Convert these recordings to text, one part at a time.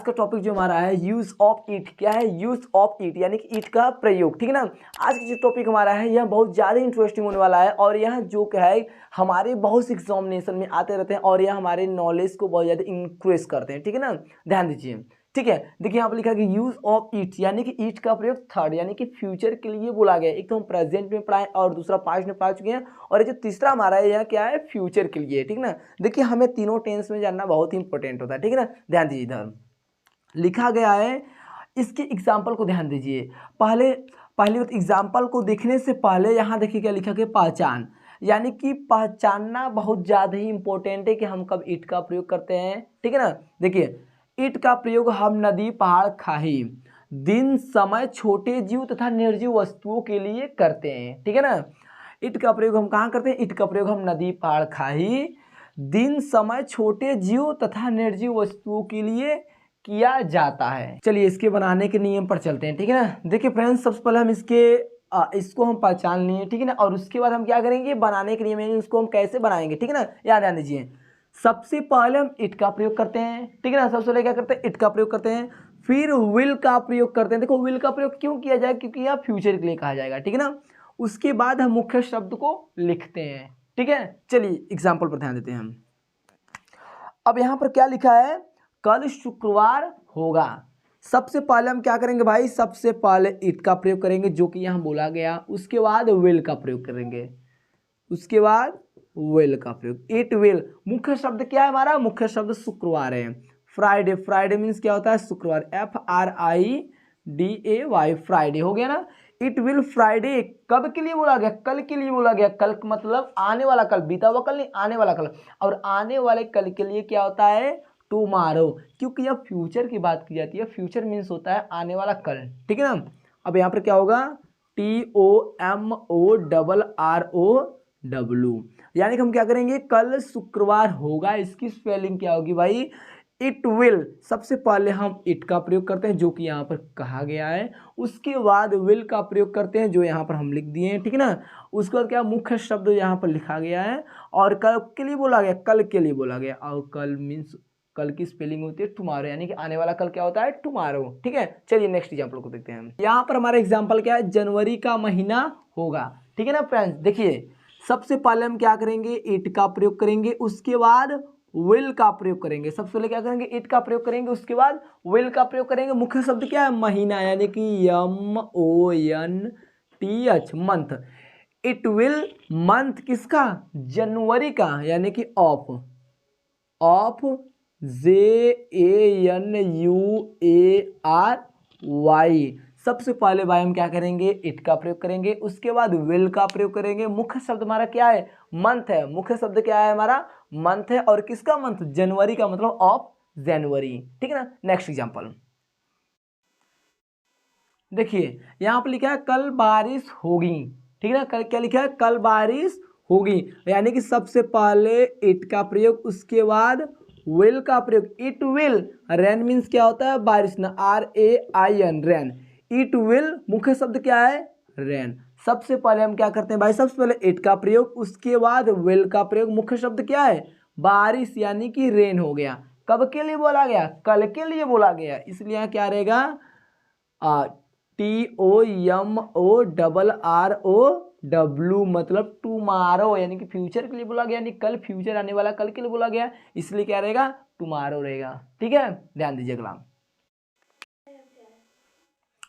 का टॉपिक जो हमारा है यूज ऑफ इट। क्या है? यूज ऑफ इट यानी कि इट का प्रयोग। ठीक है ना। आज का जो टॉपिक हमारा है यह बहुत ज़्यादा इंटरेस्टिंग होने वाला है और यह जो क्या है हमारे बहुत से एग्जामिनेशन में आते रहते हैं और यह हमारे नॉलेज को बहुत ज़्यादा इंक्रीज करते हैं। ठीक है ना, ध्यान दीजिए। ठीक है, देखिए यहाँ पर लिखा है कि यूज ऑफ इट यानी कि इट का प्रयोग थर्ड यानी कि फ्यूचर के लिए बोला गया है। एक तो हम प्रेजेंट में पढ़ाए और दूसरा पास्ट में पढ़ा चुके हैं और ये जो तीसरा हमारा है यह क्या है? फ्यूचर के लिए। ठीक है ना। देखिए हमें तीनों टेंस में जानना बहुत ही इंपॉर्टेंट होता है। ठीक है ना, ध्यान दीजिए। इधर लिखा गया है, इसके एग्जाम्पल को ध्यान दीजिए। पहले एग्जाम्पल को देखने से पहले यहाँ देखिए क्या लिखा गया? पहचान, यानी कि पहचानना बहुत ज़्यादा ही इंपॉर्टेंट है कि हम कब इट का प्रयोग करते हैं। ठीक है ना। देखिए इट का प्रयोग हम नदी, पहाड़, खाई, दिन, समय, छोटे जीव तथा निर्जीव वस्तुओं के लिए करते हैं। ठीक है ना। इट का प्रयोग हम कहाँ करते हैं? इट का प्रयोग हम नदी, पहाड़, खाई, दिन, समय, छोटे जीव तथा निर्जीव वस्तुओं के लिए किया जाता है। चलिए इसके बनाने के नियम पर चलते हैं। ठीक है ना। देखिए फ्रेंड्स, सबसे पहले हम इसको हम पहचान लिए। ठीक है ना। और उसके बाद हम क्या करेंगे? बनाने के नियम, यानी उसको हम कैसे बनाएंगे। ठीक है ना, याद ध्यान दीजिए। सबसे पहले हम इट का प्रयोग करते हैं। ठीक है ना, सबसे पहले क्या करते हैं? इट का प्रयोग करते हैं। फिर विल का प्रयोग करते हैं। देखो विल का प्रयोग क्यों किया जाए? क्योंकि यह फ्यूचर के लिए कहा जाएगा। ठीक है ना। उसके बाद हम मुख्य शब्द को लिखते हैं। ठीक है, चलिए एग्जाम्पल पर ध्यान देते हैं हम। अब यहाँ पर क्या लिखा है? कल शुक्रवार होगा। सबसे पहले हम क्या करेंगे भाई? सबसे पहले इट का प्रयोग करेंगे जो कि यहाँ बोला गया। उसके बाद विल का प्रयोग करेंगे। उसके बाद विल का प्रयोग, इट विल। मुख्य शब्द क्या है हमारा? मुख्य शब्द शुक्रवार है। फ्राइडे, फ्राइडे मीन्स क्या होता है? शुक्रवार, FRIDAY, फ्राइडे हो गया ना। इट विल फ्राइडे कब के लिए बोला गया? कल के लिए बोला गया। कल मतलब आने वाला कल, बीता हुआ कल नहीं, आने वाला कल। और आने वाले कल के लिए क्या होता है? टुमारो, क्योंकि यह फ्यूचर की बात की जाती है। फ्यूचर मीन्स होता है आने वाला कल। ठीक है ना। अब यहाँ पर क्या होगा? TOMORROW, यानी कि हम क्या करेंगे? कल शुक्रवार होगा। इसकी स्पेलिंग क्या होगी भाई? It will. सबसे पहले हम इट का प्रयोग करते हैं जो कि यहाँ पर कहा गया है। उसके बाद विल का प्रयोग करते हैं जो यहाँ पर हम लिख दिए हैं। ठीक है ना। उसके बाद क्या? मुख्य शब्द यहाँ पर लिखा गया है और कल के लिए बोला गया, कल के लिए बोला गया। और कल मीन्स कल की स्पेलिंग होती है टुमारो, यानी कि आने वाला कल क्या होता है? टुमारो। ठीक है, चलिए नेक्स्ट एग्जांपल को देखते हैं। यहाँ पर हमारा एग्जांपल क्या है? जनवरी का महीना होगा। ठीक है ना फ्रेंड्स। देखिए सबसे पहले हम क्या करेंगे? इट का प्रयोग करेंगे। उसके बाद विल का प्रयोग करेंगे। सबसे पहले क्या करेंगे? इट का प्रयोग करेंगे। उसके बाद विल का प्रयोग करेंगे। मुख्य शब्द क्या है? महीना, यानी कि MONTH, month. It will month किसका? जनवरी का, यानी कि ऑफ JANUARY। सबसे पहले भाई हम क्या करेंगे? इट का प्रयोग करेंगे। उसके बाद विल का प्रयोग करेंगे। मुख्य शब्द हमारा क्या है? मंथ है। मुख्य शब्द क्या है हमारा? मंथ है। और किसका मंथ? जनवरी का, मतलब ऑफ जनवरी। ठीक है ना। नेक्स्ट एग्जांपल देखिए, यहाँ पर लिखा है कल बारिश होगी। ठीक है ना। कल क्या लिखा है? कल बारिश होगी, यानी कि सबसे पहले इट का प्रयोग, उसके बाद विल का प्रयोग। इट विल रेन मीन्स क्या होता है? बारिश ना, RAIN, रेन। इट विल मुख्य शब्द क्या है? रेन। सबसे पहले हम क्या करते हैं भाई? सबसे पहले इट का प्रयोग, उसके बाद विल का प्रयोग। मुख्य शब्द क्या है? बारिश, यानी कि रेन हो गया। कब के लिए बोला गया? कल के लिए बोला गया। इसलिए यहाँ क्या रहेगा? TOMORROW, मतलब टुमारो, यानी कि फ्यूचर के लिए बोला गया, यानी कल, फ्यूचर आने वाला कल के लिए बोला गया, इसलिए क्या रहेगा? टुमारो रहेगा। ठीक है, ध्यान दीजिए। अगला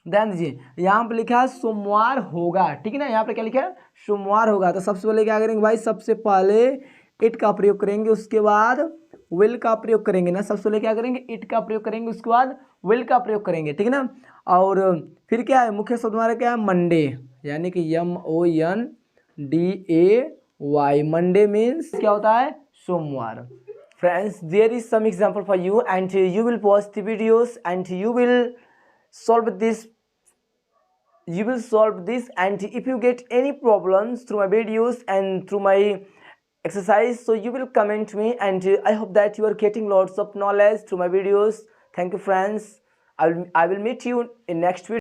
ध्यान दीजिए, यहाँ पर लिखा है सोमवार होगा। ठीक है ना। यहाँ पर क्या लिखा है? सोमवार होगा। तो सबसे पहले क्या करेंगे भाई? सबसे पहले इट का प्रयोग करेंगे। उसके बाद विल का प्रयोग करेंगे ना। सबसे पहले क्या करेंगे? इट का प्रयोग करेंगे। उसके बाद विल का प्रयोग करेंगे। ठीक है ना। और फिर क्या है? मुख्य शब्द हमारा क्या है? मंडे, यानी कि MONDAY। मंडे मीन्स क्या होता है? सोमवार। Friends, there is some example for you and you will watch the videos and you will solve this. And if you get any problems through my videos and through my exercise, so you will comment me and I hope that you are getting lots of knowledge through my videos. Thank you friends. I will meet you in next video.